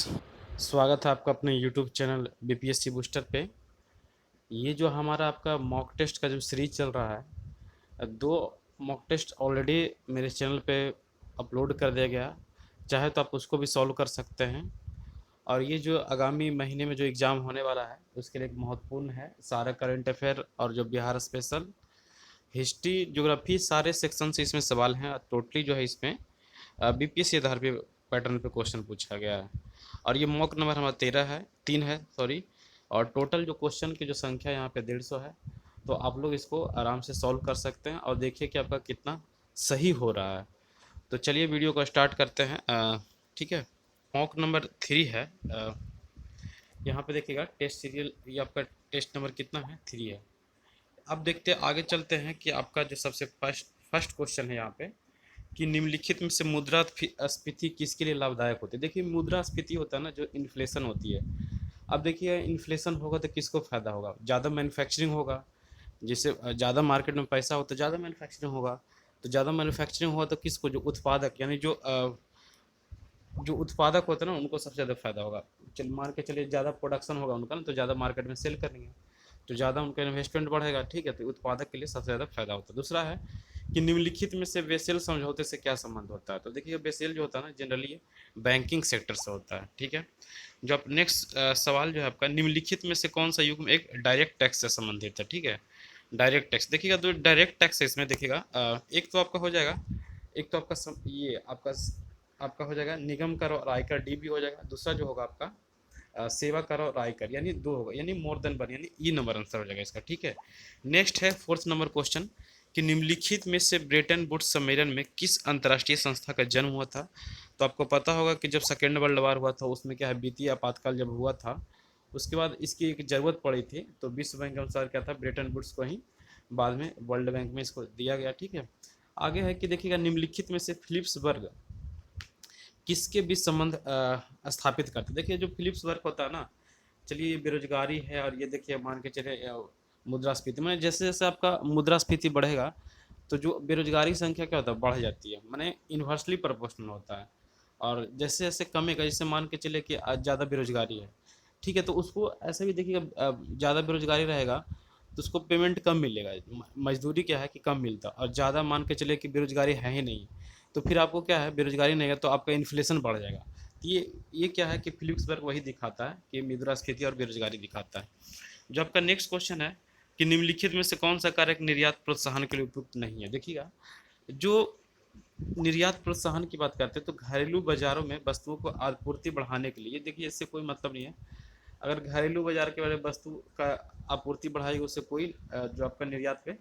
स्वागत है आपका अपने यूट्यूब चैनल बीपीएससी बूस्टर पे। ये जो हमारा आपका मॉक टेस्ट का जो सीरीज चल रहा है, दो मॉक टेस्ट ऑलरेडी मेरे चैनल पे अपलोड कर दिया गया। चाहे तो आप उसको भी सॉल्व कर सकते हैं। और ये जो आगामी महीने में जो एग्ज़ाम होने वाला है उसके लिए एक महत्वपूर्ण है, सारा करंट अफेयर और जो बिहार स्पेशल हिस्ट्री ज्योग्राफी सारे सेक्शन से इसमें सवाल हैं। टोटली जो है इसमें बीपीएससी आधार पे पैटर्न पे क्वेश्चन पूछा गया है। और ये मॉक नंबर हमारा 13 है, 3 है सॉरी। और टोटल जो क्वेश्चन की जो संख्या यहाँ पे 150 है। तो आप लोग इसको आराम से सॉल्व कर सकते हैं और देखिए कि आपका कितना सही हो रहा है। तो चलिए वीडियो को स्टार्ट करते हैं। ठीक है, मॉक नंबर 3 है। यहाँ पे देखिएगा टेस्ट सीरियल, ये आपका टेस्ट नंबर कितना है, 3 है। अब देखते हैं, आगे चलते हैं कि आपका जो सबसे फर्स्ट फर्स्ट क्वेश्चन है यहाँ पे कि निम्नलिखित में से मुद्रास्फीति किसके लिए लाभदायक होती है। देखिए मुद्रास्फीति होता है ना, जो इन्फ्लेशन होती है। अब देखिए इन्फ्लेशन होगा तो किसको फ़ायदा होगा, ज़्यादा मैन्युफैक्चरिंग होगा। जैसे ज़्यादा मार्केट में पैसा हो तो ज़्यादा मैन्युफैक्चरिंग होगा। तो ज़्यादा मैन्युफैक्चरिंग होगा तो किसको, जो उत्पादक यानी जो उत्पादक होते हैं ना उनको सबसे ज़्यादा फायदा होगा। चल मान के चलिए ज़्यादा प्रोडक्शन होगा उनका ना, तो ज़्यादा मार्केट में सेल करेंगे, तो ज़्यादा उनका इन्वेस्टमेंट बढ़ेगा। ठीक है, तो उत्पादक के लिए सबसे ज़्यादा फायदा होता है। दूसरा है कि निम्नलिखित में से बेसेल समझौते से क्या संबंध होता है। तो देखिए बेसेल जो होता है ना, जनरली बैंकिंग सेक्टर से होता है। ठीक है, जो आप नेक्स्ट सवाल जो है आपका, निम्नलिखित में से कौन सा युग्म एक डायरेक्ट टैक्स से संबंधित है। ठीक है, डायरेक्ट टैक्स देखिएगा, तो डायरेक्ट टैक्स है इसमें देखिएगा, एक तो आपका हो जाएगा, एक तो आपका ये आपका आपका हो जाएगा निगम कर और आयकर, डी भी हो जाएगा। दूसरा जो होगा आपका सेवा कर और आयकर, यानी दो होगा, यानी मोर देन वन, यानी ई नंबर आंसर हो जाएगा इसका। ठीक है, नेक्स्ट है फोर्थ नंबर क्वेश्चन कि निम्नलिखित में से ब्रेटन वुड्स सम्मेलन में किस अंतर्राष्ट्रीय संस्था का जन्म हुआ था। तो आपको पता होगा कि जब सेकेंड वर्ल्ड वार हुआ था उसमें क्या है, वित्तीय आपातकाल जब हुआ था उसके बाद इसकी एक ज़रूरत पड़ी थी, तो विश्व बैंक के अनुसार क्या था, ब्रेटन वुड्स को ही बाद में वर्ल्ड बैंक में इसको दिया गया। ठीक है, आगे है कि देखिएगा निम्नलिखित में से फिलिप्सबर्ग किसके बीच संबंध स्थापित करते। देखिए जो फिलिप्स वर्क होता है ना, चलिए बेरोजगारी है, और ये देखिए मान के चले मुद्रास्फीति, मैंने जैसे जैसे आपका मुद्रास्फीति बढ़ेगा तो जो बेरोजगारी संख्या क्या होता है, बढ़ जाती है, मैंने इन्वर्सली प्रोपोर्शनल होता है। और जैसे जैसे कमेगा, जैसे मान के चले कि आज ज़्यादा बेरोजगारी है, ठीक है, तो उसको ऐसे भी देखिएगा ज़्यादा बेरोजगारी रहेगा तो उसको पेमेंट कम मिलेगा। मजदूरी क्या है कि कम मिलता, और ज़्यादा मान के चले कि बेरोजगारी है ही नहीं, तो फिर आपको क्या है, बेरोजगारी नहीं है तो आपका इन्फ्लेशन बढ़ जाएगा। तो ये क्या है कि फिलिप्सबर्ग वही दिखाता है कि मुद्रास्फीति और बेरोजगारी दिखाता है। जो आपका नेक्स्ट क्वेश्चन है कि निम्नलिखित में से कौन सा कारक निर्यात प्रोत्साहन के लिए उपयुक्त नहीं है। देखिएगा जो निर्यात प्रोत्साहन की बात करते हैं तो घरेलू बाजारों में वस्तुओं को आपूर्ति बढ़ाने के लिए, देखिए इससे कोई मतलब नहीं है। अगर घरेलू बाजार के वाले वस्तु का आपूर्ति बढ़ाएगी उससे कोई जो आपका निर्यात पे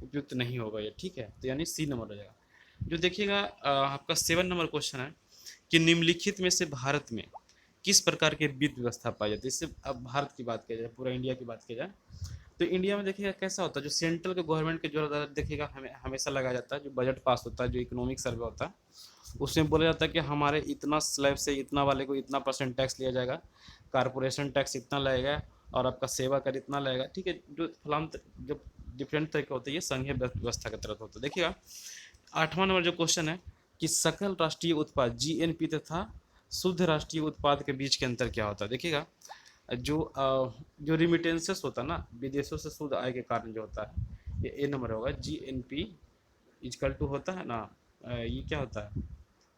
उपयुक्त नहीं होगा ये। ठीक है, तो यानी सी नंबर हो जाएगा। जो देखिएगा आपका 7 नंबर क्वेश्चन है कि निम्नलिखित में से भारत में किस प्रकार की वित्त व्यवस्था पाई जाती है। इससे अब भारत की बात की जाए, पूरा इंडिया की बात की जाए, तो इंडिया में देखिएगा कैसा होता है, जो सेंट्रल के गवर्नमेंट के जो देखिएगा हमें हमेशा लगाया जाता है, जो बजट पास होता है, जो इकोनॉमिक सर्वे होता है, उसमें बोला जाता है कि हमारे इतना स्लैब से इतना वाले को इतना परसेंट टैक्स लिया जाएगा, कारपोरेशन टैक्स इतना लगेगा, और आपका सेवा कर इतना लगेगा। ठीक है, जो फलाम जो डिफरेंट तरीके होते हैं, ये संघीय व्यवस्था के तरफ होता है। देखिएगा 8वां नंबर जो क्वेश्चन है कि सकल राष्ट्रीय उत्पाद जीएनपी तथा शुद्ध राष्ट्रीय उत्पाद के बीच के अंतर क्या होता है। देखिएगा जो रिमिटेंसेस होता है ना, विदेशों से शुद्ध आय के कारण जो होता है, ये ए नंबर होगा। जीएनपी इजकल टू होता है ना, ये क्या होता है,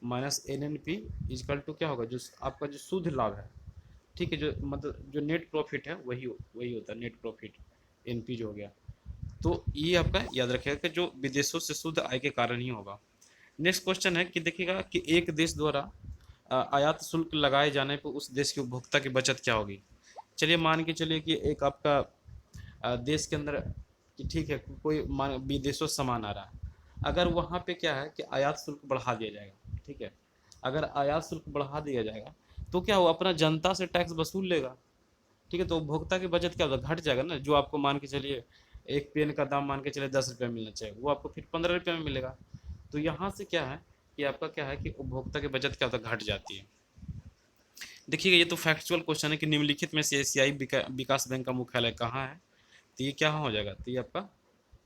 माइनस एनएनपी इजकल टू क्या होगा, जो आपका जो शुद्ध लाभ है। ठीक है, जो मतलब जो नेट प्रॉफिट है वही वही होता है नेट प्रॉफिट, एनपी जो हो गया। तो ये आपका याद रखिएगा कि जो विदेशों से शुद्ध आय के कारण ही होगा। नेक्स्ट क्वेश्चन है कि देखिएगा कि एक देश द्वारा आयात शुल्क लगाए जाने पर उस देश के उपभोक्ता की बचत क्या होगी। चलिए मान के चलिए कि एक आपका देश के अंदर कि ठीक है कोई मान विदेशों से सामान आ रहा है, अगर वहाँ पे क्या है कि आयात शुल्क बढ़ा दिया जाएगा। ठीक है, अगर आयात शुल्क बढ़ा दिया जाएगा तो क्या वो अपना जनता से टैक्स वसूल लेगा। ठीक है, तो उपभोक्ता की बचत क्या होगा, घट जाएगा ना। जो आपको मान के चलिए एक पेन का दाम मान के चलिए 10 रुपये मिलना चाहिए, वो आपको फिर 15 रुपये में मिलेगा। तो यहाँ से क्या है कि आपका क्या है कि उपभोक्ता की बचत क्या होता है, घट जाती है। देखिएगा ये तो फैक्चुअल क्वेश्चन है कि निम्नलिखित में से एशियाई विकास बैंक का मुख्यालय कहाँ है। तो ये क्या हो जाएगा, तो ये आपका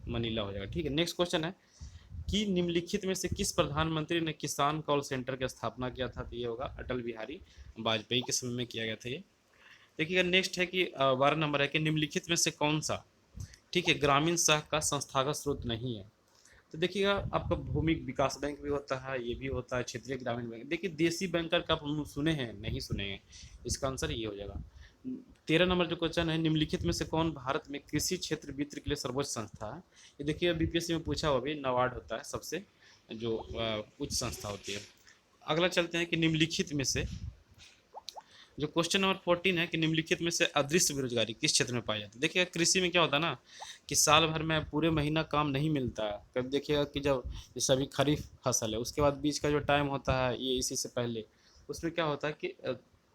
मनीला हो जाएगा। ठीक है, नेक्स्ट क्वेश्चन है कि निम्नलिखित में से किस प्रधानमंत्री ने किसान कॉल सेंटर की स्थापना किया था? तो ये होगा अटल बिहारी वाजपेयी के समय में किया गया था ये। देखिएगा नेक्स्ट है कि 12 नंबर है कि निम्नलिखित में से कौन सा, ठीक है, ग्रामीण सह का संस्थागत स्रोत नहीं है? तो देखिएगा आपका भूमि विकास बैंक भी होता है, ये भी होता है क्षेत्रीय ग्रामीण बैंक। देखिए देसी बैंकर का आप सुने हैं, नहीं सुने हैं, इसका आंसर ये हो जाएगा। 13 नंबर जो क्वेश्चन है, निम्नलिखित में से कौन भारत में कृषि क्षेत्र वित्त के लिए सर्वोच्च संस्था है? ये देखिए बीपीएससी में पूछा हुआ भी, नाबार्ड होता है सबसे जो उच्च संस्था होती है। अगला चलते हैं कि निम्नलिखित में से जो क्वेश्चन नंबर 14 है कि निम्नलिखित में से अदृश्य बेरोजगारी किस क्षेत्र में पाई जाती है? देखिएगा कृषि में क्या होता है ना कि साल भर में पूरे महीना काम नहीं मिलता है। कब देखिएगा कि जब जैसे अभी खरीफ फसल है, उसके बाद बीच का जो टाइम होता है ये इसी से पहले, उसमें क्या होता है कि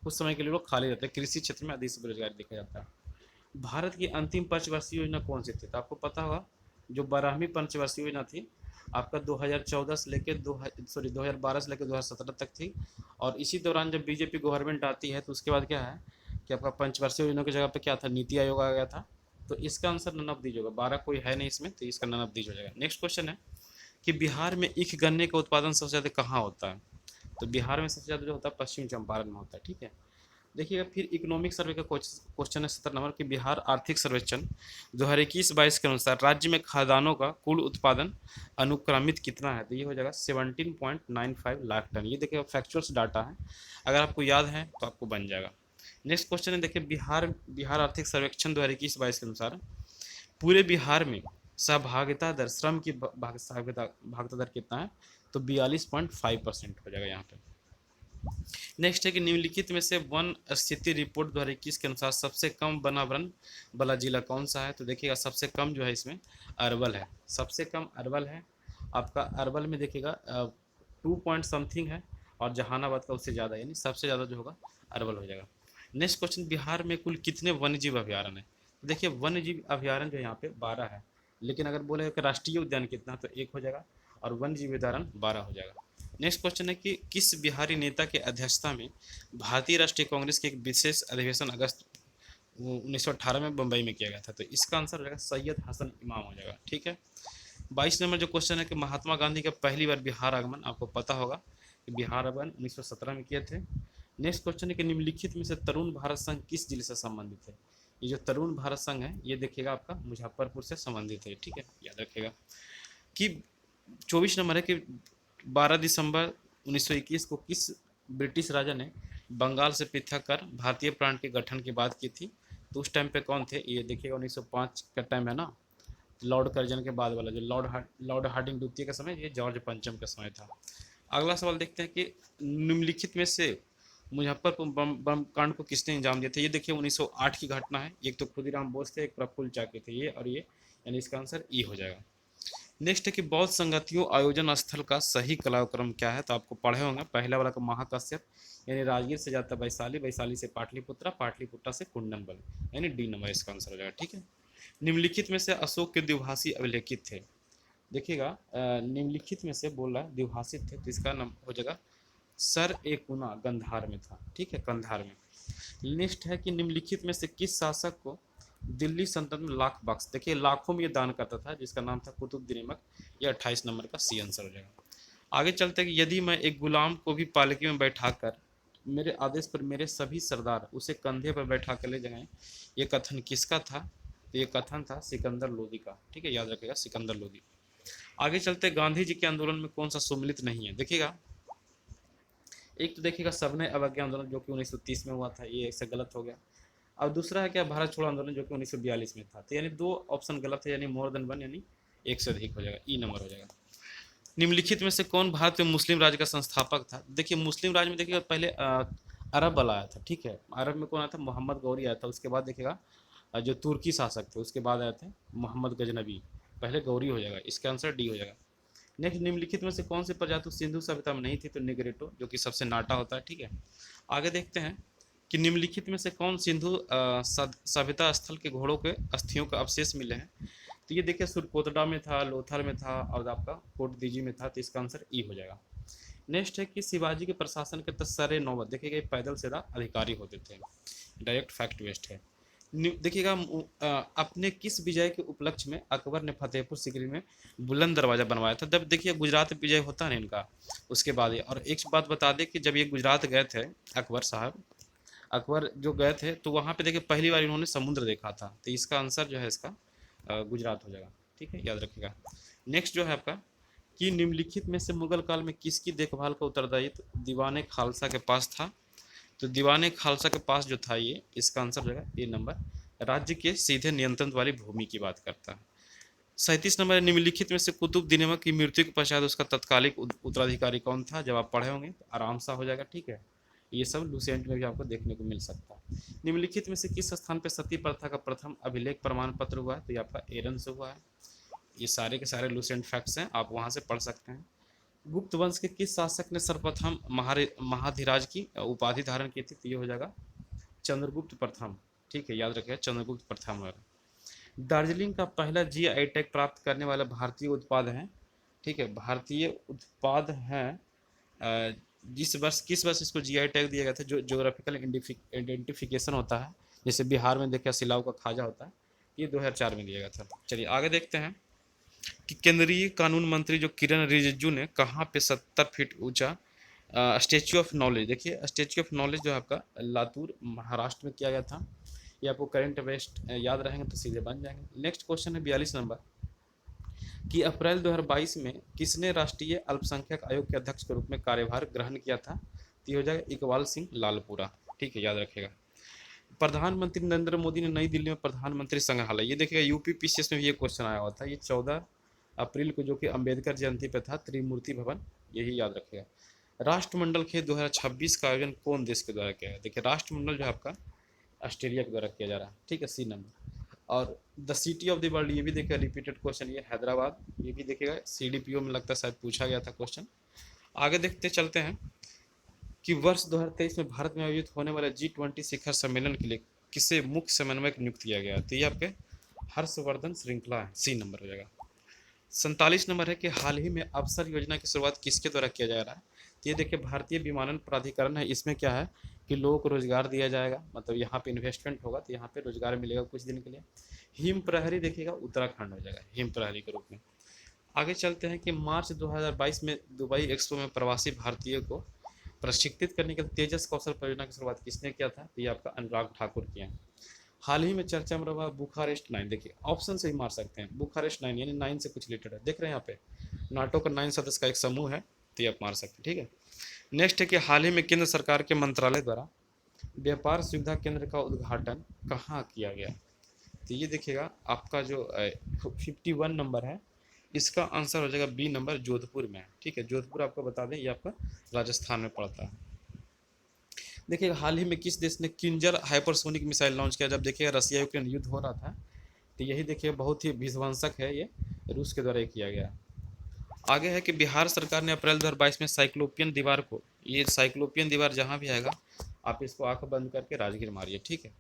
कुछ समय के लिए लोग खाली रहते हैं। कृषि क्षेत्र में अदृश्य बेरोजगारी देखा जाता है। भारत की अंतिम पंचवर्षीय योजना कौन सी थी? तो आपको पता होगा जो 12वीं पंचवर्षीय योजना थी आपका 2014 से लेके 2012 से लेकर 2017 तक थी। और इसी दौरान जब बीजेपी गवर्नमेंट आती है तो उसके बाद क्या है कि आपका पंचवर्षीय योजना की जगह पे क्या था, नीति आयोग आ गया था। तो इसका आंसर नन ऑफ दीज होगा। 12 कोई है नहीं इसमें, तो इसका नन ऑफ दीज हो जाएगा। नेक्स्ट क्वेश्चन है कि बिहार में ईख गन्ने का उत्पादन सबसे ज़्यादा कहाँ होता है? तो बिहार में सबसे ज़्यादा जो होता है पश्चिम चंपारण में होता है। ठीक है, देखिएगा फिर इकोनॉमिक सर्वे का क्वेश्चन है 17 नंबर कि बिहार आर्थिक सर्वेक्षण 2021-22 के अनुसार राज्य में खाद्यान्नों का कुल उत्पादन अनुक्रमित कितना है? तो ये हो जाएगा 17.95 लाख टन। ये देखिएगा फैक्चुअल्स डाटा है, अगर आपको याद है तो आपको बन जाएगा। नेक्स्ट क्वेश्चन है देखिए बिहार आर्थिक सर्वेक्षण 2021-22 के अनुसार पूरे बिहार में सहभागिता दर, श्रम की भागिता दर कितना है? तो 42.5% हो जाएगा यहाँ पे। नेक्स्ट है कि निम्नलिखित में से वन स्थिति रिपोर्ट 2021 के अनुसार सबसे कम वनावरण वाला जिला कौन सा है? तो देखिएगा सबसे कम जो है इसमें अरवल है, सबसे कम अरवल है। आपका अरवल में देखिएगा 2 पॉइंट समथिंग है और जहानाबाद का उससे ज़्यादा, यानी सबसे ज़्यादा जो होगा अरवल हो जाएगा। नेक्स्ट क्वेश्चन, बिहार में कुल कितने वन्यजीव अभ्यारण्य है? तो देखिए वन्यजीव अभ्यारण्य जो यहाँ पे 12 है, लेकिन अगर बोले कि राष्ट्रीय उद्यान कितना तो 1 हो जाएगा और वन्यजीव अभ्यारण्य 12 हो जाएगा। नेक्स्ट क्वेश्चन है कि किस बिहारी नेता की अध्यक्षता में भारतीय राष्ट्रीय कांग्रेस के एक विशेष अधिवेशन अगस्त 1918 में बम्बई में किया गया था? तो इसका आंसर हो जाएगा सैयद हसन इमाम हो जाएगा। ठीक है, 22 नंबर जो क्वेश्चन है कि महात्मा गांधी का पहली बार बिहार आगमन, आपको पता होगा कि बिहार आगमन 1917 में किए थे। नेक्स्ट क्वेश्चन है कि निम्नलिखित में से तरुण भारत संघ किस जिले से संबंधित है? ये जो तरुण भारत संघ है ये देखिएगा आपका मुजफ्फरपुर से संबंधित है। ठीक है, याद रखिएगा। कि 24 नंबर है कि 12 दिसंबर 1921 को किस ब्रिटिश राजा ने बंगाल से पृथक कर भारतीय प्रांत के गठन की बात की थी? तो उस टाइम पे कौन थे? ये देखिएगा 1905 का टाइम है ना, लॉर्ड कर्जन के बाद वाला जो लॉर्ड हार्डिंग द्वितीय का समय, ये जॉर्ज पंचम का समय था। अगला सवाल देखते हैं कि निम्नलिखित में से मुजफ्फरपुर बम कांड को किसने अंजाम दिया था? ये देखिए 1908 की घटना है। एक तो खुदीराम बोस थे, एक प्रफुल्ल चाकी थे, ये और ये, यानी इसका आंसर ई हो जाएगा। नेक्स्ट है कि बौद्ध संगतियों आयोजन स्थल का सही कलाक्रम क्या है? तो आपको पढ़े होंगे, पहला वाला का महाकाश्यप, यानी राजगीर से जाता है वैशाली, वैशाली से पाटलिपुत्रा, पाटलिपुत्रा से कुंडनबल, यानी डी नंबर इसका आंसर हो जाएगा। ठीक है, निम्नलिखित में से अशोक के द्विभाषी अभिलेखित थे? देखिएगा निम्नलिखित में से बोल रहा है द्विभाषित थे, तो इसका नाम हो जाएगा सर ए कुना, गंधार में था। ठीक है, कंधार में। नेक्स्ट है कि निम्नलिखित में से किस शासक को दिल्ली सल्तनत में लाख बख्श, देखिए लाखों में ये दान करता था, जिसका नाम था कुतुबुद्दीन ऐबक। ये 28 नंबर का सी आंसर हो जाएगा। आगे चलते हैं कि यदि मैं एक गुलाम को भी पालकी में बैठाकर मेरे आदेश पर मेरे सभी सरदार उसे कंधे पर बैठा कर ले जाएं, ये कथन किसका था? तो ये कथन था सिकंदर लोदी का। ठीक है, याद रखिएगा सिकंदर लोदी। आगे चलते गांधी जी के आंदोलन में कौन सा सम्मिलित नहीं है? देखिएगा एक तो देखिएगा सबने अवज्ञा आंदोलन जो कि 1930 में हुआ था, ये इससे गलत हो गया। और दूसरा है क्या, भारत छोड़ो आंदोलन जो कि 1942 में था। तो यानी 2 ऑप्शन गलत है, यानी मोर देन 1, यानी 1 से अधिक हो जाएगा, ई नंबर हो जाएगा। निम्नलिखित में से कौन भारत में मुस्लिम राज्य का संस्थापक था? देखिए मुस्लिम राज्य में देखिएगा पहले अरब वाला आया था। ठीक है, अरब में कौन आया था? मोहम्मद गौरी आया था। उसके बाद देखिएगा जो तुर्की शासक थे उसके बाद आए थे मोहम्मद गजनबी, पहले गौरी हो जाएगा, इसका आंसर डी हो जाएगा। नेक्स्ट, निम्नलिखित में से कौन सी प्रजाति सिंधु सभ्यता में नहीं थी? तो निग्रेटो, जो कि सबसे नाटा होता है। ठीक है, आगे देखते हैं कि निम्नलिखित में से कौन सिंधु सभ्यता स्थल के घोड़ों के अस्थियों का अवशेष मिले हैं? तो ये देखिए सुरकोटड़ा में था, लोथल में था और आपका कोटदीजी में था। तो इसका आंसर ई हो जाएगा। नेक्स्ट है कि शिवाजी के प्रशासन के तत्सरे नौबत, देखिएगा पैदल सीधा अधिकारी होते थे, डायरेक्ट फैक्ट वेस्ट है। देखिएगा अपने किस विजय के उपलक्ष्य में अकबर ने फतेहपुर सीकरी में बुलंद दरवाजा बनवाया था। जब देखिए गुजरात विजय होता है ना इनका, उसके बाद ही। और एक बात बता दें कि जब ये गुजरात गए थे, अकबर साहब, अकबर जो गए थे, तो वहाँ पे देखिए पहली बार इन्होंने समुद्र देखा था। तो इसका आंसर जो है इसका गुजरात हो जाएगा। ठीक है, याद रखिएगा। नेक्स्ट जो है आपका, कि निम्नलिखित में से मुगल काल में किसकी देखभाल का उत्तरदायित्व दीवाने खालसा के पास था। तो दीवाने खालसा के पास जो था ये, इसका आंसर जो है ए नंबर, राज्य के सीधे नियंत्रण वाली भूमि की बात करता है। 37 नंबर, निम्नलिखित में से कुतुब दिनवा की मृत्यु के पश्चात उसका तत्कालिक उत्तराधिकारी कौन था। जब आप पढ़े होंगे तो आराम सा हो जाएगा। ठीक है, ये सब लुसेंट में भी आपको देखने को मिल सकता है। निम्नलिखित में से किस स्थान पर सती प्रथा का प्रथम अभिलेख प्रमाण पत्र हुआ है। तो ये आपका एरन से हुआ है। ये सारे के सारे लुसेंट फैक्ट्स हैं, आप वहाँ से पढ़ सकते हैं। गुप्त वंश के किस शासक ने सर्वप्रथम महाधिराज की उपाधि धारण की थी। तो ये हो जाएगा चंद्रगुप्त प्रथम। ठीक है, याद रखिएगा, चंद्रगुप्त प्रथम है। दार्जिलिंग का पहला जीआई टैग प्राप्त करने वाला भारतीय उत्पाद है। ठीक है, भारतीय उत्पाद है। जिस वर्ष, किस वर्ष इसको जीआई टैग दिया गया था, जो ज्योग्राफिकल आइडेंटिफिकेशन होता है, जैसे बिहार में देखिए सिलाव का खाजा होता है, ये 2004 में दिया गया था। चलिए आगे देखते हैं कि केंद्रीय कानून मंत्री जो किरण रिजिजू ने कहाँ पे 70 फीट ऊंचा स्टेच्यू ऑफ नॉलेज, देखिए स्टेच्यू ऑफ नॉलेज जो है आपका लातूर महाराष्ट्र में किया गया था। ये आपको करंट अफेयर्स याद रहेंगे तो सीधे बन जाएंगे। नेक्स्ट क्वेश्चन है 42 नंबर, कि अप्रैल 2022 में किसने राष्ट्रीय अल्पसंख्यक आयोग के अध्यक्ष के रूप में कार्यभार ग्रहण किया था। तो ये हो जाएगा इकबाल सिंह लालपुरा। ठीक है, याद रखिएगा। प्रधानमंत्री नरेंद्र मोदी ने नई दिल्ली में प्रधानमंत्री संग्रहालय, ये देखिएगा यूपी पीसीएस में भी ये क्वेश्चन आया हुआ था, ये 14 अप्रैल को, जो कि अंबेडकर जयंती पे था, त्रिमूर्ति भवन, यही याद रखिएगा। राष्ट्रमंडल खेल 2026 का आयोजन कौन देश के द्वारा किया गया। देखिए राष्ट्रमंडल जो है आपका ऑस्ट्रेलिया के द्वारा किया जा रहा है। ठीक है, सी नंबर। और the city of the world, ये भी देखिएगा रिपीटेड क्वेश्चन, ये हैदराबाद, ये भी देखिएगा सीडीपीओ में लगता है शायद पूछा गया था क्वेश्चन। आगे देखते चलते हैं कि वर्ष 2023 में भारत में आयोजित होने वाले G20 शिखर सम्मेलन के लिए किसे मुख्य समन्वयक नियुक्त किया गया। तो ये आपके हर्षवर्धन श्रृंखला है, सी नंबर हो जाएगा। 47 नंबर है कि हाल ही में अवसर योजना की शुरुआत किसके द्वारा किया जा रहा है। तो ये देखिए भारतीय विमानन प्राधिकरण है। इसमें क्या है कि लोगों को रोजगार दिया जाएगा, मतलब यहाँ पे इन्वेस्टमेंट होगा तो यहाँ पे रोजगार मिलेगा कुछ दिन के लिए। हिम प्रहरी देखिएगा उत्तराखंड हो जाएगा, हिम प्रहरी के रूप में। आगे चलते हैं कि मार्च 2022 में दुबई एक्सपो में प्रवासी भारतीयों को प्रशिक्षित करने के लिए तेजस कौशल परियोजना की शुरुआत किसने किया था। तो ये आपका अनुराग ठाकुर किया है। हाल ही में चर्चा में रहा बुखारेस्ट 9, देखिए ऑप्शन से ही मार सकते हैं, बुखारेस्ट 9 यानी 9 से कुछ रिलेटेड है, देख रहे हैं यहाँ पे नाटो का 9 सदस्य का एक समूह है, तो ये आप मार सकते हैं। ठीक है, नेक्स्ट है कि हाल ही में केंद्र सरकार के मंत्रालय द्वारा व्यापार सुविधा केंद्र का उद्घाटन कहाँ किया गया। तो ये देखिएगा आपका जो 51 नंबर है, इसका आंसर हो जाएगा बी नंबर, जोधपुर में है। ठीक है, जोधपुर आपको बता दें ये आपका राजस्थान में पड़ता है। देखिए हाल ही में किस देश ने किंजर हाइपरसोनिक मिसाइल लॉन्च किया। जब देखिएगा रसिया यूक्रेन युद्ध हो रहा था, तो यही देखिए बहुत ही विध्वंसक है, ये रूस के द्वारा किया गया। आगे है कि बिहार सरकार ने अप्रैल 2022 में साइक्लोपियन दीवार को, ये साइक्लोपियन दीवार जहाँ भी आएगा आप इसको आंख बंद करके राजगीर मारिए। ठीक है,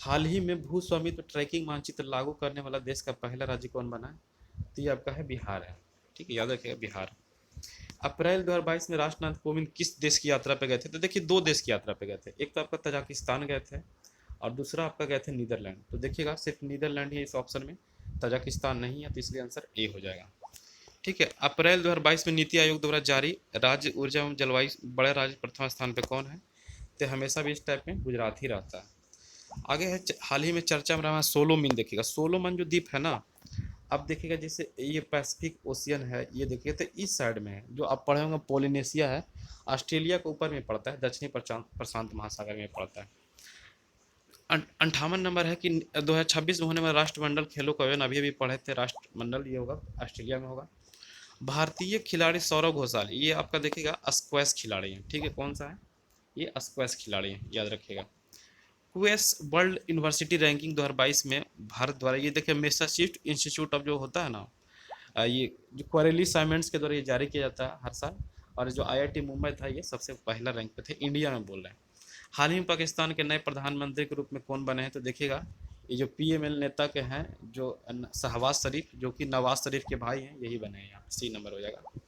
हाल ही में भू स्वामित्व ट्रैकिंग मानचित्र लागू करने वाला देश का पहला राज्य कौन बना है। तो ये आपका है बिहार है। ठीक है, याद रखिएगा बिहार। अप्रैल 2022 में राष्ट्रनाथ कोविंद किस देश की यात्रा पे गए थे। तो देखिए 2 देश की यात्रा पे गए थे, एक तो आपका तजाकिस्तान गए थे और दूसरा आपका गए थे नीदरलैंड। तो देखिएगा सिर्फ नीदरलैंड ही इस ऑप्शन में, तजाकिस्तान नहीं है, तो इसलिए आंसर ए हो जाएगा। ठीक है, अप्रैल 2022 में नीति आयोग द्वारा जारी राज्य ऊर्जा एवं जलवायु बड़े राज्य प्रथम स्थान पे कौन है। तो हमेशा भी इस टाइप में गुजरात ही रहता है। आगे है हाल ही में चर्चा में रहा सोलोमन, देखिएगा सोलोमन जो द्वीप है ना, अब देखिएगा जैसे ये पैसिफिक ओशियन है, ये देखिए तो इस साइड में है, जो आप पढ़े होंगे पोलिनेशिया है, ऑस्ट्रेलिया के ऊपर में पड़ता है, दक्षिणी प्रशांत महासागर में पड़ता है। 58 नंबर है कि 2026 में होने वाले राष्ट्रमंडल खेलों का आयोजन अभी अभी पढ़े थे, राष्ट्रमंडल ये होगा ऑस्ट्रेलिया में होगा। भारतीय खिलाड़ी सौरव घोषाल, ये आपका देखिएगा स्क्वैश खिलाड़ी हैं। ठीक है, कौन सा है, ये स्क्वैश खिलाड़ी हैं, याद रखिएगा। क्वेस वर्ल्ड यूनिवर्सिटी रैंकिंग 2022 में भारत द्वारा, ये देखिए मैसाचुसेट्स इंस्टीट्यूट ऑफ जो होता है ना, ये जो क्वारेली साइमेंट्स के द्वारा ये जारी किया जाता है हर साल, और जो आईआईटी मुंबई था ये सबसे पहला रैंक पे थे, इंडिया में बोल रहे हैं। हाल ही में पाकिस्तान के नए प्रधानमंत्री के रूप में कौन बने हैं। तो देखिएगा ये जो पीएमएल नेता के हैं, जो शहबाज शरीफ, जो कि नवाज शरीफ के भाई हैं, यही बने हैं यहाँ, सी नंबर हो जाएगा।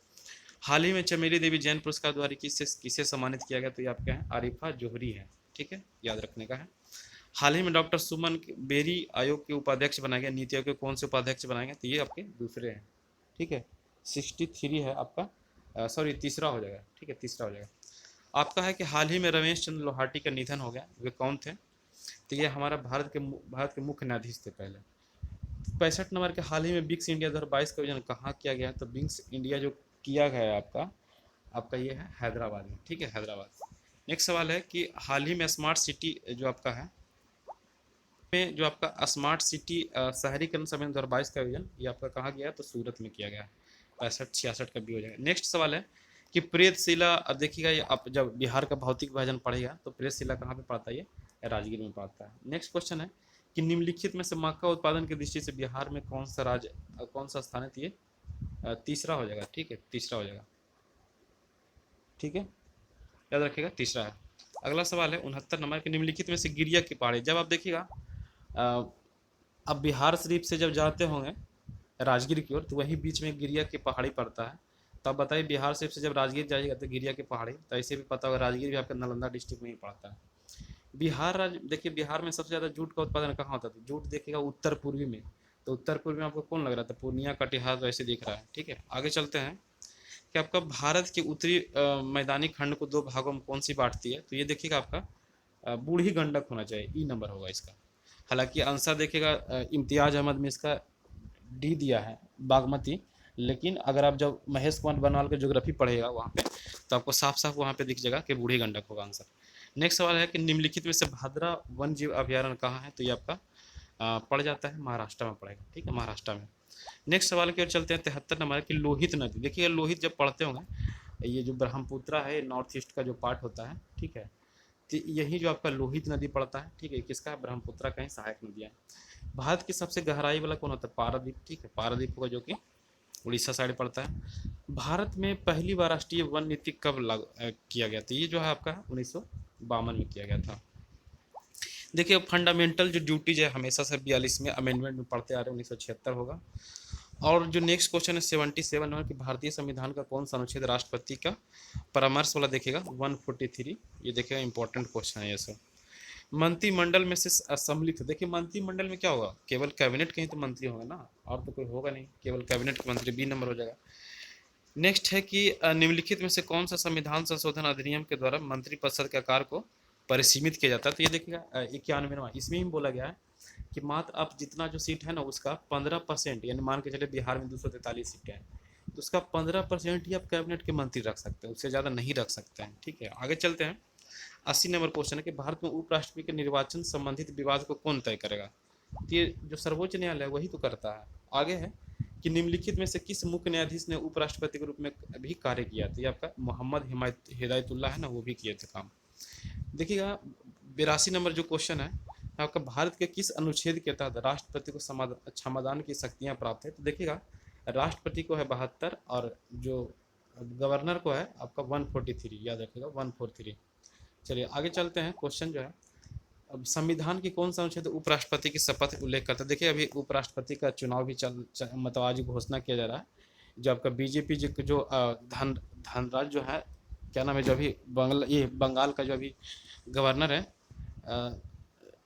हाल ही में चमेली देवी जैन पुरस्कार द्वारा किसे किसे सम्मानित किया गया। तो ये आपके हैं आरिफा जोहरी है। ठीक है, याद रखने का है। हाल ही में डॉक्टर सुमन बेरी आयोग के उपाध्यक्ष बनाए गए, नीति आयोग के कौन से उपाध्यक्ष बनाए गए, तो ये आपके दूसरे हैं, ठीक है। 63 है आपका, सॉरी तीसरा हो जाएगा, ठीक है, तीसरा हो जाएगा। आपका है कि हाल ही में रमेश चंद्र लोहाटी का निधन हो गया, वे कौन थे, तो ये हमारा भारत के मुख्य न्यायाधीश थे पहले। 65 नंबर के हाल ही में बिक्स इंडिया 2022 का आयोजन कहाँ किया गया है, तो बिक्स इंडिया जो किया गया है आपका आपका ये है हैदराबाद में, ठीक है, हैदराबाद। नेक्स्ट सवाल है कि हाल ही में स्मार्ट सिटी जो आपका है में जो आपका स्मार्ट सिटी शहरीकरण सम्मेलन 2022 का आयोजन ये आपका कहाँ गया है, तो सूरत में किया गया है। 65-66 का भी हो जाएगा। नेक्स्ट सवाल है कि प्रेतशिला, अब देखिएगा ये आप जब बिहार का भौतिक विभाजन पढ़ेगा तो प्रेतशिला कहाँ पे पड़ता है, ये राजगीर में पड़ता है। नेक्स्ट क्वेश्चन है कि निम्नलिखित में से मक्का उत्पादन की दृष्टि से बिहार में कौन सा राज्य कौन सा स्थान है, तो ये तीसरा हो जाएगा, ठीक है, तीसरा हो जाएगा, ठीक है, याद रखिएगा तीसरा है। अगला सवाल है 69 नंबर के निम्नलिखित में से गिरिया की पहाड़ी, जब आप देखिएगा अब बिहार शरीफ से जब जाते होंगे राजगीर की ओर तो वही बीच में गिरिया की पहाड़ी पड़ता है। तो आप बताइए बिहार शरीफ से जब राजगीर जाइएगा तो गिरिया की पहाड़ी, तो ऐसे भी पता होगा राजगीर भी आपका नालंदा डिस्ट्रिक्ट में ही पड़ता है। बिहार राज्य देखिए बिहार में सबसे ज़्यादा जूट का उत्पादन कहाँ होता था, जूट देखिएगा उत्तर पूर्वी में, तो उत्तर पूर्वी में आपको कौन लग रहा था, पूर्णिया कटिहार वैसे दिख रहा है, ठीक है। आगे चलते हैं कि आपका भारत के उत्तरी मैदानी खंड को दो भागों में कौन सी बांटती है, तो ये देखिएगा आपका बूढ़ी गंडक होना चाहिए, ई नंबर होगा इसका। हालांकि आंसर देखिएगा इम्तियाज अहमद में इसका डी दिया है बागमती, लेकिन अगर आप जब महेश कुमार बनवाल का ज्योग्राफी पढ़ेगा वहाँ पे तो आपको साफ साफ वहाँ पे दिख जाएगा कि बूढ़ी गंडक होगा आंसर। नेक्स्ट सवाल है कि निम्नलिखित में से भादरा वन जीव अभ्यारण्य कहाँ है, तो ये आपका पड़ जाता है महाराष्ट्र में पड़ेगा, ठीक है, महाराष्ट्र में। नेक्स्ट सवाल की ओर चलते हैं 73 नंबर की लोहित नदी, देखिए लोहित जब पढ़ते होंगे ये जो ब्रह्मपुत्रा है नॉर्थ ईस्ट का जो पार्ट होता है, ठीक है, तो यही जो आपका लोहित नदी पड़ता है, ठीक है, किसका है, ब्रह्मपुत्रा का ही सहायक नदियाँ। भारत की सबसे गहराई वाला कौन होता है, पारादीप, ठीक है, पारादीप होगा जो कि उड़ीसा साइड पड़ता है। भारत में पहली बार राष्ट्रीय वन नीति कब लागू किया गया था, ये जो है आपका 1952 में किया गया था। देखिए फंडामेंटल जो ड्यूटीज है हमेशा से 42 में अमेंडमेंट में पढ़ते आ रहे हैं, 1976 होगा। और जो नेक्स्ट क्वेश्चन है 77 नंबर कि भारतीय संविधान का कौन सा अनुच्छेद राष्ट्रपति का परामर्श वाला देखिएगा 143, ये देखिएगा इंपॉर्टेंट क्वेश्चन है ये सब। मंत्रिमंडल में से सम्मिलित, देखिए मंत्रिमंडल में क्या होगा, केवल कैबिनेट के ही तो मंत्री होंगे ना, और तो कोई होगा नहीं, केवल कैबिनेट के मंत्री, बी नंबर हो जाएगा। नेक्स्ट है कि निम्नलिखित में से कौन सा संविधान संशोधन अधिनियम के द्वारा मंत्रिपरिषद के आकार को परिसीमित किया जाता है, तो ये देखिएगा 91वां, इसमें ही बोला गया है कि मात्र आप जितना जो सीट है ना उसका 15%, यानी मान के चले बिहार में 243 सीटें हैं तो उसका 15% ही आप कैबिनेट के मंत्री रख सकते हैं, उससे ज़्यादा नहीं रख सकते हैं, ठीक है। आगे चलते हैं 80 नंबर क्वेश्चन है कि भारत में उपराष्ट्रपति के निर्वाचन संबंधित विवाद को कौन तय करेगा, तो ये जो सर्वोच्च न्यायालय वही तो करता है। आगे है कि निम्नलिखित में से किस मुख्य न्यायाधीश ने उपराष्ट्रपति के रूप में भी कार्य किया, तो ये आपका मोहम्मद हिदायतुल्लाह है ना, वो भी किए थे काम। देखिएगा 82 नंबर जो क्वेश्चन है आपका भारत के किस अनुच्छेद के तहत राष्ट्रपति को क्षमादान की शक्तियाँ प्राप्त है, तो देखिएगा राष्ट्रपति को है 72 और जो गवर्नर को है आपका 143, याद रखिएगा 143। चलिए आगे चलते हैं, क्वेश्चन जो है अब संविधान की कौन सा अनुच्छेद उपराष्ट्रपति की शपथ उल्लेख करता है, देखिए अभी उपराष्ट्रपति का चुनाव भी मतलब आज घोषणा किया जा रहा है। जो आपका बीजेपी जो धनराज जो है क्या नाम है, जो अभी बंगाल का जो अभी गवर्नर है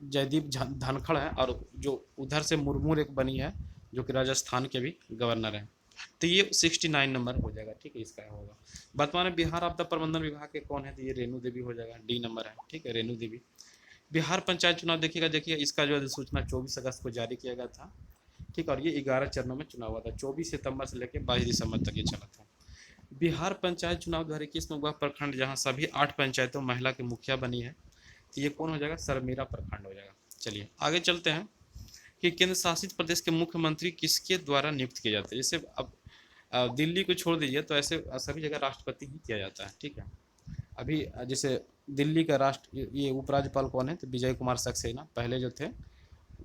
जयदीप धनखड़ है, और जो उधर से मुर्मू एक बनी है जो कि राजस्थान के भी गवर्नर हैं, तो ये 69 नंबर हो जाएगा, ठीक है, इसका होगा। वर्तमान में बिहार आपदा प्रबंधन विभाग के कौन है, तो ये रेणु देवी हो जाएगा, डी नंबर है, ठीक है, रेणु देवी। बिहार पंचायत चुनाव देखिएगा, देखिए इसका जो अधिसूचना 24 अगस्त को जारी किया गया था, ठीक, और ये 11 चरणों में चुनाव हुआ था, 24 सितंबर से लेकर 22 दिसंबर तक ये चला था। बिहार पंचायत चुनाव 2021 में वह प्रखंड जहाँ सभी 8 पंचायतों महिला की मुखिया बनी है, तो ये कौन हो जाएगा, सरमेरा प्रखंड हो जाएगा। चलिए आगे चलते हैं कि केंद्र शासित प्रदेश के मुख्यमंत्री किसके द्वारा नियुक्त किए जाते हैं, जैसे अब दिल्ली को छोड़ दीजिए तो ऐसे सभी जगह राष्ट्रपति ही किया जाता है, ठीक है। अभी जैसे दिल्ली का ये उपराज्यपाल कौन है, तो विजय कुमार सक्सेना, पहले जो थे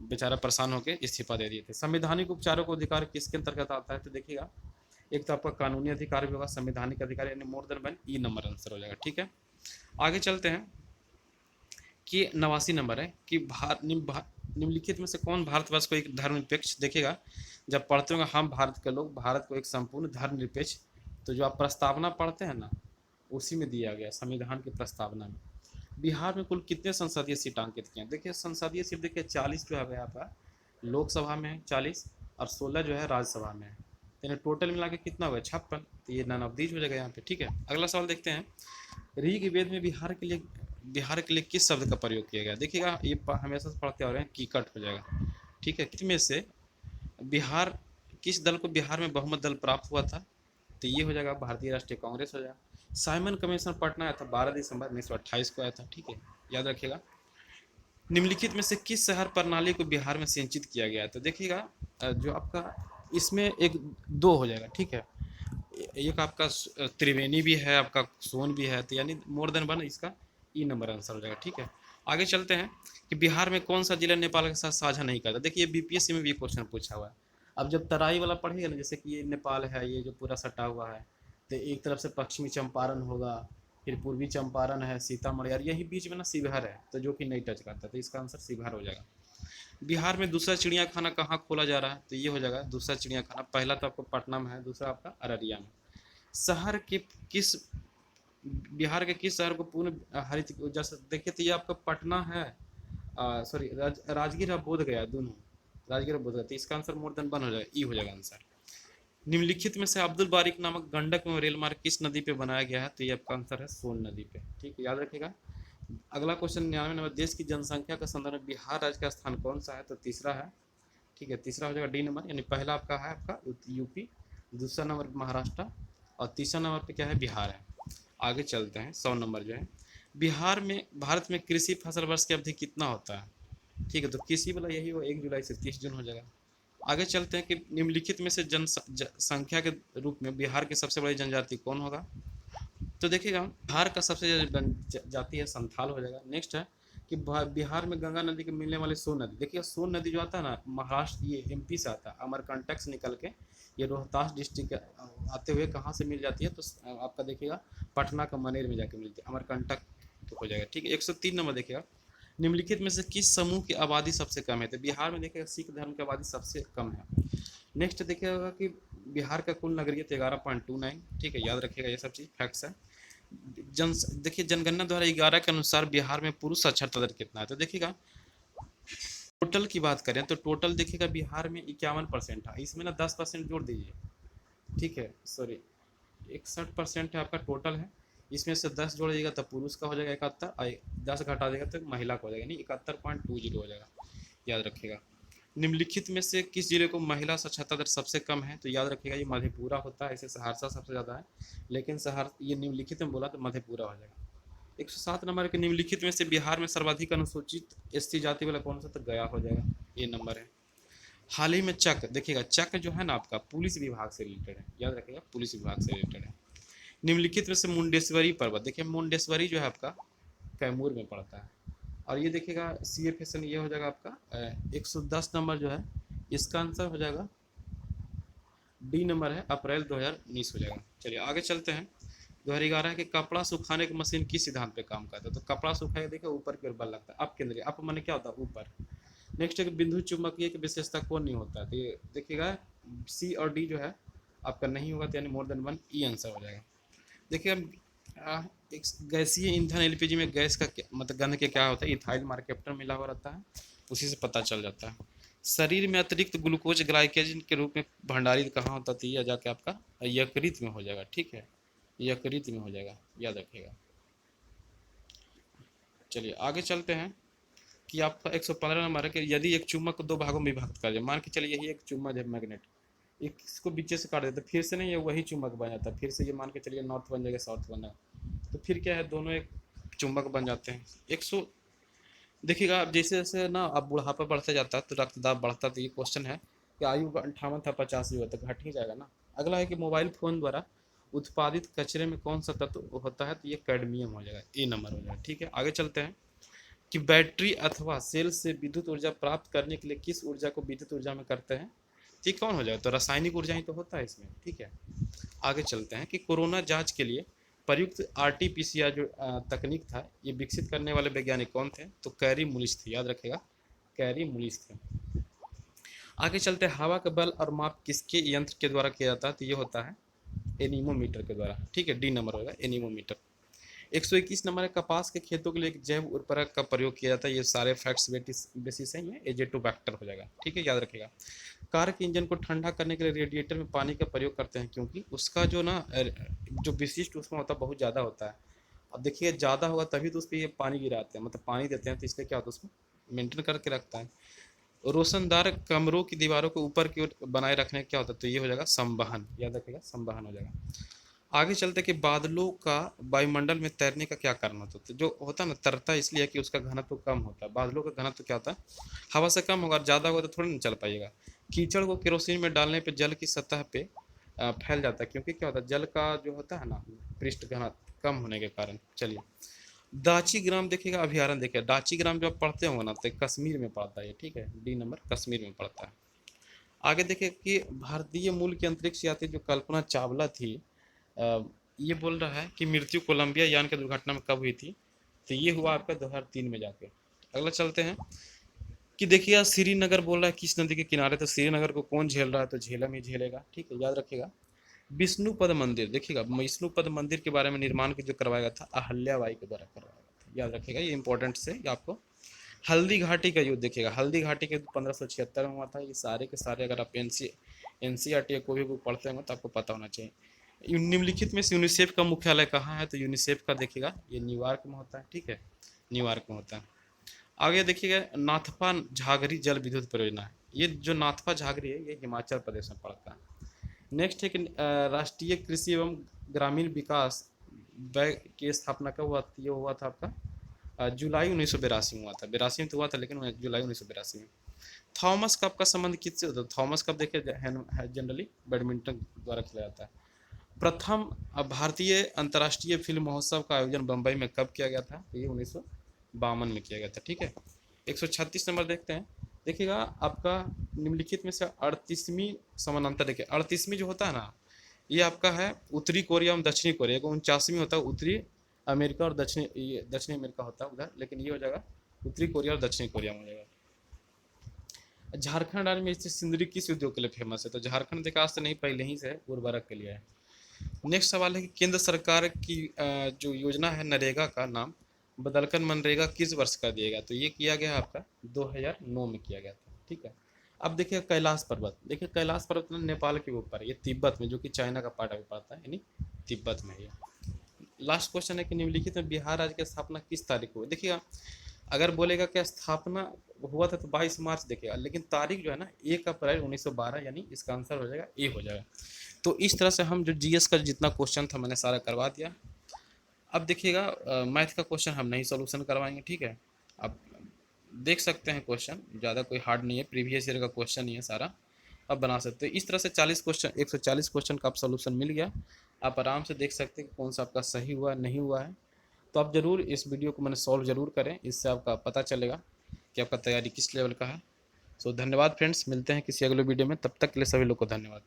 बेचारा परेशान होकर इस्तीफा दे दिए थे। संवैधानिक उपचारों का अधिकार किसके अंतर्गत आता है, तो देखिएगा एक तो आपका कानूनी अधिकार भी होगा, संवैधानिक अधिकार यानी मोर देन वन, ई नंबर आंसर हो जाएगा, ठीक है। आगे चलते हैं कि 89 नंबर है कि निम्नलिखित में से कौन भारतवर्ष को एक धर्मनिरपेक्ष, देखिएगा जब पढ़ते होंगे हम भारत के लोग भारत को एक संपूर्ण धर्मनिरपेक्ष, तो जो आप प्रस्तावना पढ़ते हैं ना उसी में दिया गया संविधान की प्रस्तावना में। बिहार में कुल कितने संसदीय सीट अंकित किए हैं? देखिए संसदीय सीट देखिए 40 जो है यहाँ पर लोकसभा में है 40 और 16 जो है राज्यसभा में है, यानी टोटल मिला के कितना हुआ 56। तो ये नन ऑफ दीज हो जाएगा यहाँ पे। ठीक है, अगला सवाल देखते हैं। ऋग्वेद में बिहार के लिए किस शब्द का प्रयोग किया गया? देखिएगा ये हमेशा से पढ़ते आ रहे हैं, कीकट हो जाएगा। ठीक है, किसमें से बिहार किस दल को बिहार में बहुमत दल प्राप्त हुआ था? तो ये हो जाएगा भारतीय राष्ट्रीय कांग्रेस हो जाएगा। साइमन कमीशन पटना आया था 12 दिसंबर 1928 को आया था। ठीक है, याद रखिएगा। निम्नलिखित में से किस शहर प्रणाली को बिहार में सिंचित किया गया है? तो देखिएगा जो आपका इसमें एक दो हो जाएगा। ठीक है, एक आपका त्रिवेणी भी है, आपका सोन भी है, तो यानी मोर देन वन इसका ई नंबर आंसर हो जाएगा। ठीक है, आगे चलते हैं कि बिहार में कौन सा जिला नेपाल के साथ साझा नहीं करता? देखिए बीपीएससी में भी क्वेश्चन पूछा हुआ है। अब जब तराई वाला पढ़ेगा ना, जैसे कि ये नेपाल है, ये जो पूरा सटा हुआ है, तो एक तरफ से पश्चिमी चंपारण होगा, फिर पूर्वी चंपारण है, सीतामढ़ी, और यही बीच में ना शिवहर है, तो जो कि नहीं टच करता, तो इसका आंसर शिवहर हो जाएगा। बिहार में दूसरा चिड़ियाखाना कहाँ खोला जा रहा है? तो ये हो जाएगा दूसरा चिड़ियाखाना, पहला तो आपको पटना में है, दूसरा आपका अररिया में। शहर के किस बिहार के किस शहर को पूर्ण हरित ऊर्जा से? देखिए तो ये आपका पटना है, सॉरी राजगीर और बोध गया, दोनों राजगीर और बोध गया, तो इसका आंसर मोर देन वन हो जाएगा, ई हो जाएगा आंसर। निम्नलिखित में से अब्दुल बारिक नामक गंडक में रेल मार्ग किस नदी पे बनाया गया है? तो ये आपका आंसर है सोन नदी पे। ठीक है, याद रखिएगा। अगला क्वेश्चन 99 नंबर, देश की जनसंख्या का संदर्भ में बिहार राज्य का स्थान कौन सा है? तो तीसरा है। ठीक है, तीसरा हो जाएगा डी नंबर, यानी पहला आपका है आपका यूपी, दूसरा नंबर महाराष्ट्र, और तीसरा नंबर पे क्या है? बिहार है। आगे चलते हैं, 100 नंबर जो है, बिहार में भारत में कृषि फसल वर्ष की अवधि कितना होता है? ठीक है, तो कृषि वाला यही हो 1 जुलाई से 30 जून हो जाएगा। आगे चलते हैं कि निम्नलिखित में से जनसंख्या के रूप में बिहार की सबसे बड़ी जनजाति कौन होगा? तो देखिएगा बिहार का सबसे जाति है संथाल हो जाएगा। नेक्स्ट है कि बिहार में गंगा नदी के मिलने वाले सोन नदी, देखिए सोन नदी जो आता है ना महाराष्ट्र, ये एमपी से आता है, अमरकंटक से निकल के ये रोहतास डिस्ट्रिक्ट आते हुए कहाँ से मिल जाती है? तो आपका देखिएगा पटना का मनेर में जाके मिलती है, अमरकंटक तो हो जाएगा। ठीक है, 103 नंबर देखिएगा, निम्नलिखित में से किस समूह की आबादी सबसे कम है? तो बिहार में देखिएगा सिख धर्म की आबादी सबसे कम है। नेक्स्ट देखिएगा कि बिहार का कुल नगरीय 11.29। ठीक है, याद रखिएगा, ये सब चीज़ फैक्ट्स है। जन देखिए जनगणना द्वारा 11 के अनुसार बिहार में पुरुष साक्षरता दर कितना है? तो देखिएगा टोटल की बात करें तो टोटल देखिएगा बिहार में 51% है, इसमें ना 10% जोड़ दीजिए। ठीक है, सॉरी 61% है आपका टोटल है, इसमें से 10 जोड़िएगा तो पुरुष का हो जाएगा 71, 10 घटा देगा तो महिला का हो जाएगा, नहीं 71.20 हो जाएगा, याद रखिएगा। निम्नलिखित में से किस जिले को महिला साक्षरता दर सबसे कम है? तो याद रखिएगा ये मधेपुरा होता है, ऐसे सहरसा सबसे ज़्यादा है, लेकिन ये निम्नलिखित में बोला तो मधेपुरा हो जाएगा। 107 नंबर के निम्नलिखित में से बिहार में सर्वाधिक अनुसूचित एसटी जाति वाला कौन सा? तो गया हो जाएगा, ये नंबर है। हाल ही में चक, देखिएगा चक जो है ना आपका पुलिस विभाग से रिलेटेड है, याद रखिएगा पुलिस विभाग से रिलेटेड है। निम्नलिखित में से मुंडेश्वरी पर्वत, देखिए मुंडेश्वरी जो है आपका कैमूर में पड़ता है, और ये देखिएगा सी एफ एस ये हो जाएगा आपका 110 नंबर जो है, इसका आंसर हो जाएगा डी नंबर है, अप्रैल 2019 हो जाएगा। चलिए आगे चलते हैं। 2011 के कपड़ा सुखाने की मशीन किस सिद्धांत पे काम करता है? तो कपड़ा सुखाएगा देखिए ऊपर की ओर बल लगता है, अप केंद्रीय, अप माने क्या होता है? ऊपर। नेक्स्ट है कि बिंदु चुंबकीय की विशेषता कौन नहीं होता है? तो ये देखिएगा सी और डी जो है आपका नहीं होगा, तो यानी मोर देन वन, ई आंसर हो जाएगा। देखिए एक गैसीय ईंधन एलपीजी में गैस का मतलब गंध के क्या होता है? इथाइल मार्केप्टर मिला हुआ रहता है, उसी से पता चल जाता है। शरीर में अतिरिक्त ग्लूकोज ग्लाइकोजन के रूप में भंडारित कहाँ होता है? यह जाके आपका यकृत में हो जाएगा। ठीक है, यकृत में हो जाएगा, याद रखिएगा। चलिए आगे चलते हैं कि आपका 115 नंबर है कि यदि एक चुम्बक को दो भागों में विभक्त कर दे, मान के चलिए यही एक चुम्बक है मैग्नेट, एक इसको बीच से काट देते फिर से नहीं, ये वही चुम्बक बन जाता है, फिर से ये मान के चलिए नॉर्थ बन जाएगा साउथ बन जाएगा, तो फिर क्या है दोनों एक चुम्बक बन जाते हैं। 100 देखिएगा अब जैसे जैसे ना अब बुढ़ापा बढ़ता जाता है तो रक्तदाब बढ़ता, तो ये क्वेश्चन है कि आयु 58 था 85 हुआ तो घट ही जाएगा ना। अगला है कि मोबाइल फ़ोन द्वारा उत्पादित कचरे में कौन सा तत्व होता है? तो ये कैडमियम हो जाएगा, ए नंबर हो जाएगा। ठीक है, आगे चलते हैं कि बैटरी अथवा सेल से विद्युत ऊर्जा प्राप्त करने के लिए किस ऊर्जा को विद्युत ऊर्जा में करते हैं? ठीक, कौन हो जाएगा? तो रासायनिक ऊर्जा ही तो होता है इसमें। ठीक है, आगे चलते हैं कि कोरोना जांच के लिए प्रयुक्त आरटीपीसीआर जो तकनीक था ये विकसित करने वाले वैज्ञानिक कौन थे? तो कैरी मुलिस थे, याद रखेगा कैरी मुलिस थे। आगे चलते हैं, हवा का बल और माप किसके यंत्र के द्वारा किया जाता है? तो ये होता है एनीमोमीटर के द्वारा। ठीक है, डी नंबर होगा एनीमोमीटर। 121 नंबर है, कपास के खेतों के लिए एक जैव उर्वरक का प्रयोग किया जाता है। ये सारे फैक्ट्स बेसिस हैं, ये AJ2 वेक्टर हो जाएगा, ठीक है, याद रखिएगा। कार के इंजन को ठंडा करने के लिए रेडिएटर में पानी का प्रयोग करते हैं, क्योंकि उसका जो ना जो विशिष्ट उसमें होता है बहुत ज़्यादा होता है। अब देखिए ज़्यादा होगा तभी तो उस पर ये पानी गिराते हैं, मतलब पानी देते हैं, तो इसलिए क्या होता है उसमें मेंटेन करके रखता है। रोशनदार कमरों की दीवारों को ऊपर की ओर बनाए रखने का क्या होता है, तो ये हो जाएगा संवहन, याद रखिएगा संवहन हो जाएगा। आगे चलते कि बादलों का वायुमंडल में तैरने का क्या कारण होता है, तो जो होता है ना तरता इसलिए कि उसका घनत्व कम होता है। बादलों का घनत्व क्या होता है, हवा से कम होगा, ज़्यादा होगा तो थोड़ा नहीं चल पाएगा। कीचड़ को केरोसिन में डालने पे जल की सतह पे फैल जाता है, क्योंकि क्या होता है जल का जो होता है ना पृष्ठ घनत्व कम होने के कारण। चलिए, दाची ग्राम देखिएगा, अभ्यारण्य देखिएगा, दाची ग्राम जो आप पढ़ते होंगे ना तो कश्मीर में पड़ता है ये, ठीक है, डी नंबर कश्मीर में पड़ता है। आगे देखिए कि भारतीय मूल की अंतरिक्ष यात्री जो कल्पना चावला थी, ये बोल रहा है कि मृत्यु कोलंबिया यान की दुर्घटना में कब हुई थी, तो ये हुआ आपका 2003 में जाके। अगला चलते हैं कि देखिए श्रीनगर बोल रहा है किस नदी के किनारे, तो श्रीनगर को कौन झेल रहा है, तो झेलम ही झेलेगा, ठीक है, याद रखिएगा। विष्णुपद मंदिर देखिएगा, विष्णुपद मंदिर के बारे में निर्माण के जो करवाया गया था अहल्याबाई के द्वारा करवाया गया था, याद रखिएगा, ये इंपॉर्टेंट से आपको। हल्दी घाटी का युद्ध देखिएगा, हल्दी घाटी के 1576 में हुआ था। ये सारे के सारे अगर आप NCERT या कोई भी बुक पढ़ते होंगे तो आपको पता होना चाहिए। निम्नलिखित में से यूनिसेफ का मुख्यालय कहाँ है, तो यूनिसेफ का देखिएगा ये न्यूयॉर्क में होता है, ठीक है, न्यूयॉर्क में होता है। आगे देखिएगा नाथपा झागरी जल विद्युत परियोजना है, ये जो नाथपा झागरी है ये हिमाचल प्रदेश में पड़ता है। नेक्स्ट है कि राष्ट्रीय कृषि एवं ग्रामीण विकास बैंक की स्थापना कब हुआ, ये हुआ था आपका जुलाई 1982 में हुआ था, 82 में तो हुआ था लेकिन जुलाई 1982 में। थॉमस कप का संबंध किससे होता है, थॉमस कप देखिए जनरली बैडमिंटन द्वारा खेला जाता है। प्रथम भारतीय अंतर्राष्ट्रीय फिल्म महोत्सव का आयोजन बम्बई में कब किया गया था, तो ये 1952 में किया गया था, ठीक है। 136 नंबर देखते हैं, देखिएगा आपका निम्नलिखित में से 38वीं समानांतर, देखिए 38वीं जो होता है ना ये आपका है उत्तरी कोरिया और दक्षिणी कोरिया, 49वीं होता है उत्तरी अमेरिका और दक्षिणी अमेरिका होता है उधर, लेकिन ये हो जाएगा उत्तरी कोरिया और दक्षिणी कोरिया में हो जाएगा। झारखंड राज्य में स्थित सिंदरी किस उद्योग के लिए फेमस है, तो झारखंड देखा आज से नहीं पहले ही से उर्वरक के लिए है। नेक्स्ट सवाल है कि केंद्र सरकार की जो योजना है नरेगा का नाम बदलकर मनरेगा किस वर्ष कर दिया गया, तो ये किया गया आपका 2009 में किया गया था, ठीक है। अब देखिए कैलाश पर्वत, देखिए कैलाश पर्वत नेपाल के ऊपर है, ये तिब्बत में, जो कि चाइना का पार्ट अभी पड़ता है, यानी तिब्बत में ये। लास्ट क्वेश्चन है कि निम्नलिखित में बिहार राज्य की स्थापना किस तारीख को हुई, देखिएगा अगर बोलेगा क्या स्थापना हुआ था तो 22 मार्च देखिएगा, लेकिन तारीख जो है ना 1 अप्रैल 1912, यानी इसका आंसर हो जाएगा ए हो जाएगा। तो इस तरह से हम जो GS का जितना क्वेश्चन था मैंने सारा करवा दिया। अब देखिएगा मैथ का क्वेश्चन हम नहीं सोल्यूशन करवाएंगे, ठीक है। अब देख सकते हैं क्वेश्चन ज़्यादा कोई हार्ड नहीं है, प्रीवियस ईयर का क्वेश्चन ही है सारा, अब बना सकते हैं। इस तरह से 40 क्वेश्चन 140 क्वेश्चन का आप सोल्यूशन मिल गया, आप आराम से देख सकते हैं कि कौन सा आपका सही हुआ नहीं हुआ है। तो आप ज़रूर इस वीडियो को मैंने सॉल्व ज़रूर करें, इससे आपका पता चलेगा कि आपका तैयारी किस लेवल का है। सो धन्यवाद फ्रेंड्स, मिलते हैं किसी अगले वीडियो में, तब तक के लिए सभी लोग को धन्यवाद।